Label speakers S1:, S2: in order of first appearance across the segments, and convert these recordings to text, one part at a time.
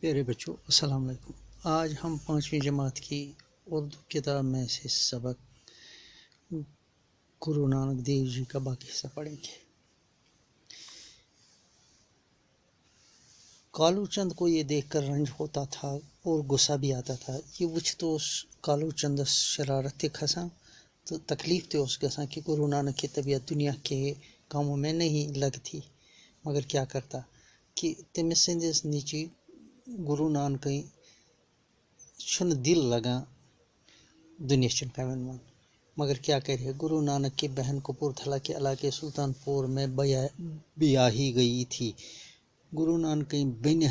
S1: پیارے بچوں السلام علیکم۔ آج ہم 5ویں جماعت کی اردو کتاب میں سے سبق گرو نانک دیو جی کا باقی حصہ پڑھیں گے۔ کالو چند کو یہ دیکھ کر رنج ہوتا تھا اور غصہ بھی آتا تھا۔ یہ وچھ تو اس کالو چندس شرارت تھی کھساں تو تکلیف تھی اس گساں کہ گرو نانک کی طبیعت دنیا کے کاموں میں نہیں لگتی، مگر کیا کرتا کہ تمس سندس نیچی گرو نانک چھن دل لگا دنیا چن کامن من، مگر کیا کرے گرو نانک کی بہن کپورتھلا کے علاقے سلطان پور میں بیاہی گئی تھی۔ گرو نانک بین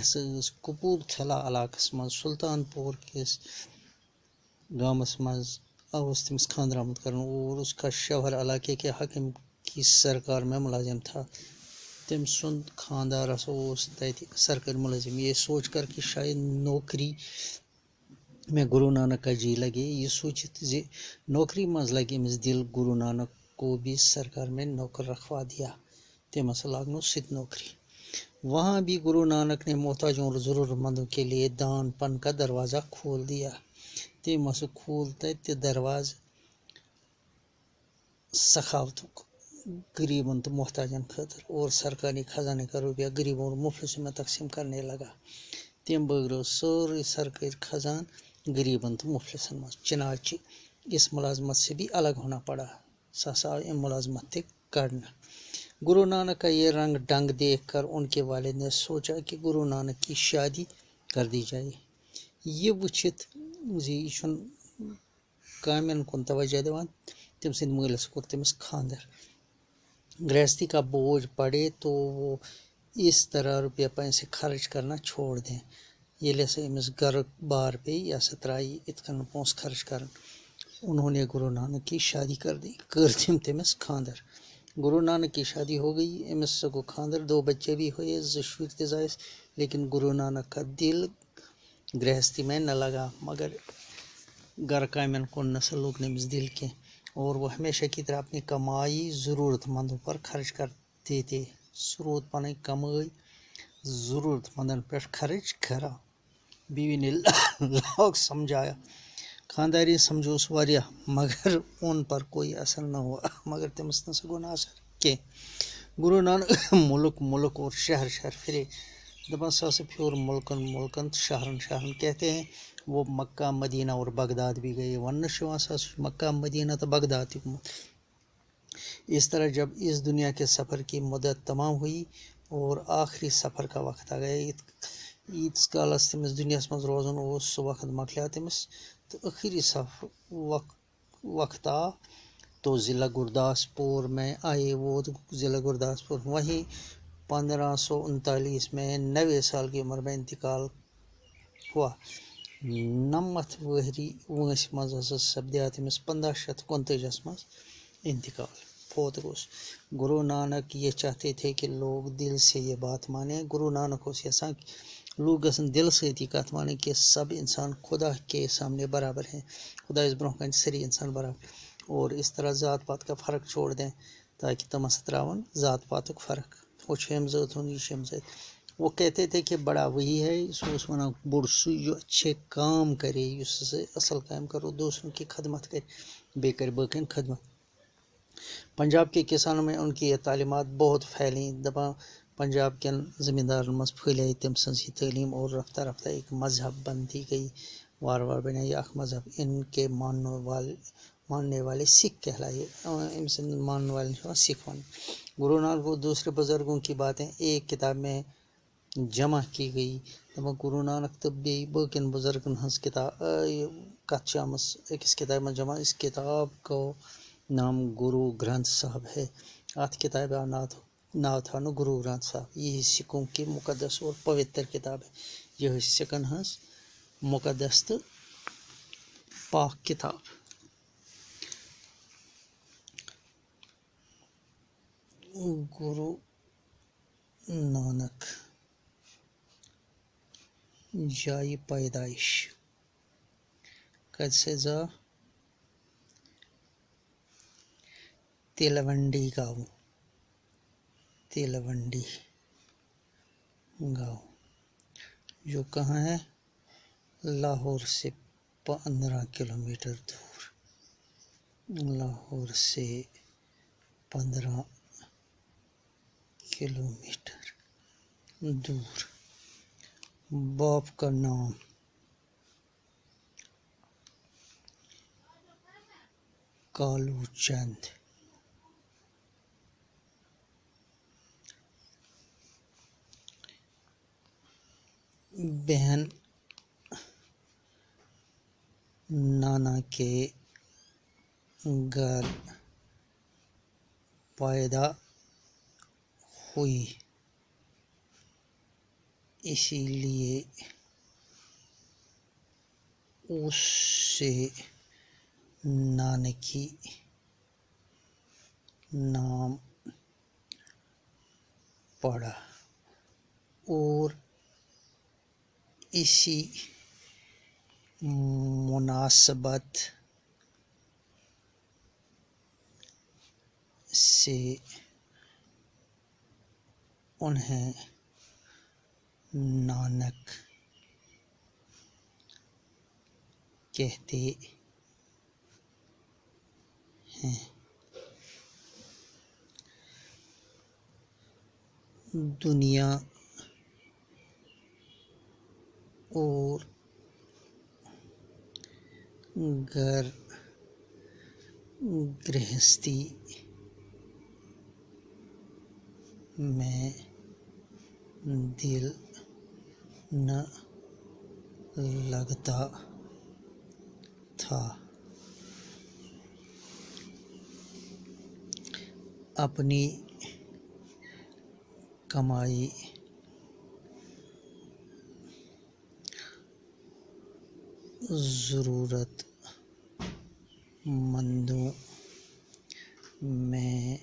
S1: کپورتھلا علاقس مز سلطان پور کس گامس مز آوس تمس خاندر آمت کرن اور اس کا شوہر علاقے کے حاکم کی سرکار میں ملازم تھا۔ تم سند خاندار سرکاری ملازم، یہ سوچ کر کہ شاید نوکری میں گرو نانک کا جی لگے، یہ سوچت نوکری مز لگے امس دل، گرو نانک کو بھی سرکار میں نوکر رکھوا دیا۔ تمس لاگنو ست نوکری۔ وہاں بھی گرو نانک نے محتاجوں اور ضرورت مندوں کے لیے دان پن کا دروازہ کھول دیا۔ تمس کھولتا دروازہ سخاوت غریبوں تو محتاجن خاطر اور سرکاری خزانے کا روپیہ غریبوں اور مفلسوں میں تقسیم کرنے لگا۔ تم بگرو سوری سرکاری خزان غریبوں تو مفلسن میں، چنانچہ اس ملازمت سے بھی الگ ہونا پڑا۔ سسا ان ملازمت تک کرنا۔ گرو نانک کا یہ رنگ ڈنگ دیکھ کر ان کے والد نے سوچا کہ گرو نانک کی شادی کر دی جائے۔ یہ وچھت یہ کامین کن توجہ دیوان تم سند مالس کور تمس خاندر۔ گرہستی کا بوجھ پڑے تو وہ اس طرح روپیہ پیسے خرچ کرنا چھوڑ دیں۔ یہ لسا امس گھر بار پہ یا سترائی اتکن پونس خرچ کرن۔ انہوں نے گرو نانک کی شادی کر دی، کر دم تمس خاندر۔ گرو نانک کی شادی ہو گئی، امس سگو خاندر، 2 بچے بھی ہوئے، 2 شر تہ زائس، لیکن گرو نانک کا دل گرہستی میں نہ لگا، مگر گھر کامین کن نہ لوگ نمس دل کی، اور وہ ہمیشہ کی طرح اپنی کمائی ضرورت مندوں پر خرچ کرتے تھے۔ سروت پنی کمائی ضرورت مندن پر خرچ کرا۔ بیوی نے لاگ سمجھایا، خانداری سمجھوس واریاہ، مگر ان پر کوئی اثر نہ ہوا، مگر تمس نہ سگو نہ اثر کی۔ گرو نانک ملک اور شہر پھرے، دپان سا پھر ملکن شہرن کہتے ہیں۔ وہ مکہ مدینہ اور بغداد بھی گئے، ون سا مکہ مدینہ تو بغداد تک۔ اس طرح جب اس دنیا کے سفر کی مدت تمام ہوئی اور آخری سفر کا وقت آ گیا، ایتس کالس تمس دنیا مز روزن اس سہ وقت مکلیو تمس تو آخری وقت آ تو ضلع گرداسپور میں آئے وہ ضلع گرداسپور۔ وہیں 1539 میں 90 سال کی عمر میں انتقال ہوا۔ 90 وہری وانس مز سپدیا تمس 1529 مز انتقال، فوت گوس۔ گرو نانک یہ چاہتے تھے کہ لوگ دل سے یہ بات مانیں۔ گرو نانک اس یساں لوگ گسن دل سۭتی کت مانیں کہ سب انسان خدا کے سامنے برابر ہیں، خدا اس برہ کن سری انسان برابر، اور اس طرح ذات پات کا فرق چھوڑ دیں تاکہ تمس تراون ذات پاتک فرق، وہ چھم ذات ہوں یہ شم ذات۔ وہ کہتے تھے کہ بڑا وہی ہے، سوس ونا بڑ سو جو اچھے کام کرے، اصل کام کرو، دوسروں کی خدمت کرے، بے کر باقین خدمت۔ پنجاب کے کسانوں میں ان کی یہ تعلیمات بہت پھیلیں، دپا پنجاب کے زمینداروں مز پھیلے تم سنز یہ تعلیم، اور رفتہ رفتہ ایک مذہب بنتی گئی، وار وار بنے یہ اخ مذہب۔ ان کے ماننے والے سکھ کہلائے، ماننے والے سکھ ون۔ گرو نانک کو دوسرے بزرگوں کی باتیں ایک کتاب میں جمع کی گئی، دپا گرو نانک تو بی باقین بزرگن ہنس کتاب کت شامس ایکس کتاب میں جمع۔ اس کتاب کو نام گرو گرنتھ صاحب ہے۔ ات کتاب ناو تھا نا گرو گرنتھ صاحب۔ یہ سکھوں کی مقدس اور پوتر کتاب ہے، یہ سکھن ہنس مقدس تو پاک کتاب۔ گرو نانک جائے پیدائش کد سے زا تلونڈی گاؤں، جو کہاں ہے؟ لاہور سے 15 کلومیٹر دور، لاہور سے 15 کلومیٹر دور۔ باپ کا نام کالو چند، بہن نانا کے گھر پیدا ہوئی، اسی لیے اسے نانکی نام پڑا، اور اسی مناسبت سے انہیں نانک کہتے ہیں۔ دنیا اور گھر گرہستی میں دل نہ لگتا تھا، اپنی کمائی ضرورت مندوں میں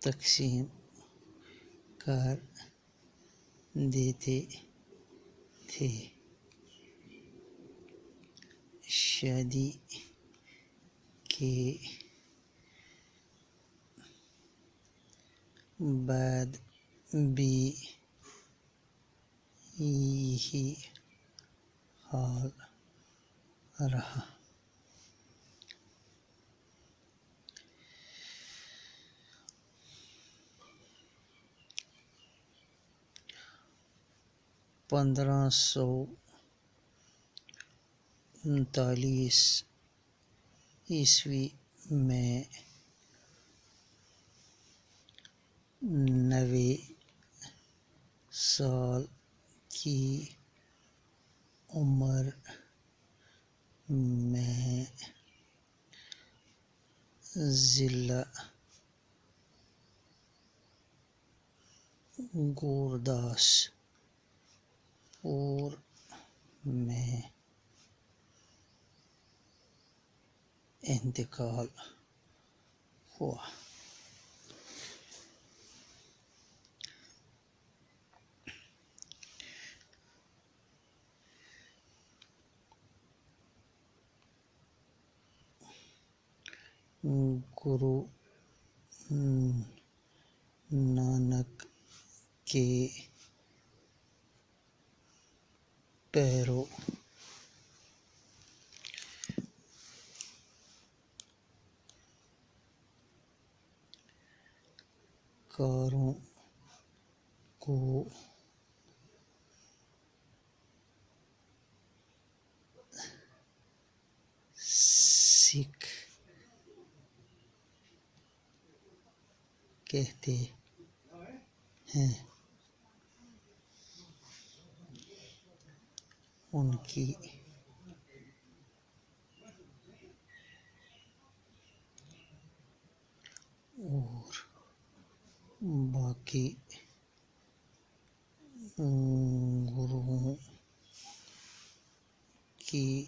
S1: تقسیم کر دیتے تھے۔ شادی کے بعد بھی یہی حال رہا۔ پندرہ سو انتالیس عیسوی میں 90 سال کی عمر میں ضلع گورداسپور میں انتقال ہوا۔ گرو نانک کے پیرو کاروں کو سکھ کہتے ہیں۔ ان کی اور باقی گروہوں کی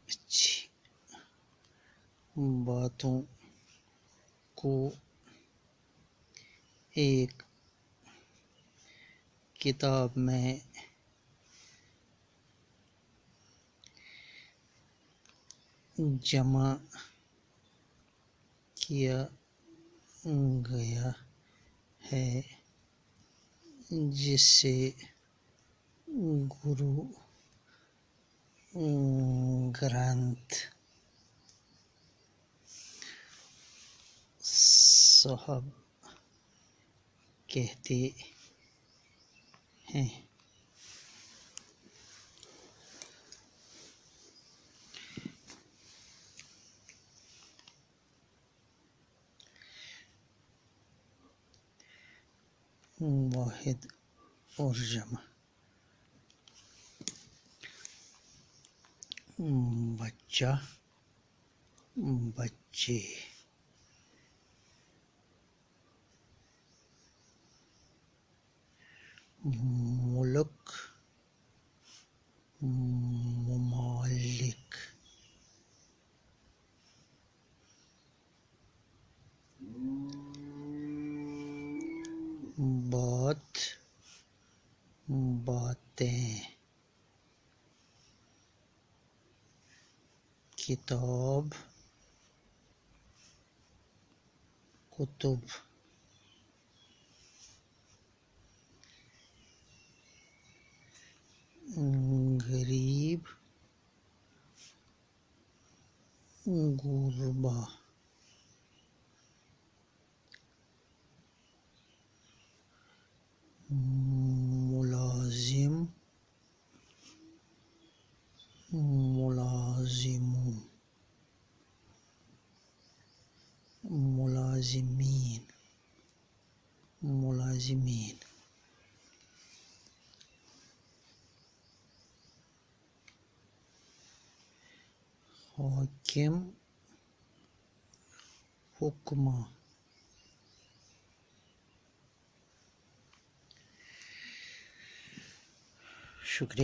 S1: اچھی باتوں کو ایک کتاب میں جمع کیا گیا ہے، جس سے گرو گرانتھ صاحب کہتے ہیں۔ واحد اور جمع: بچہ، بچے، ملک، ممالک، بات، باتیں، کتاب، کتب، غریب، غربا، ملازم، ملازموں، ملازمین، ملازمین، حاکم، حکمہ۔ شکریہ۔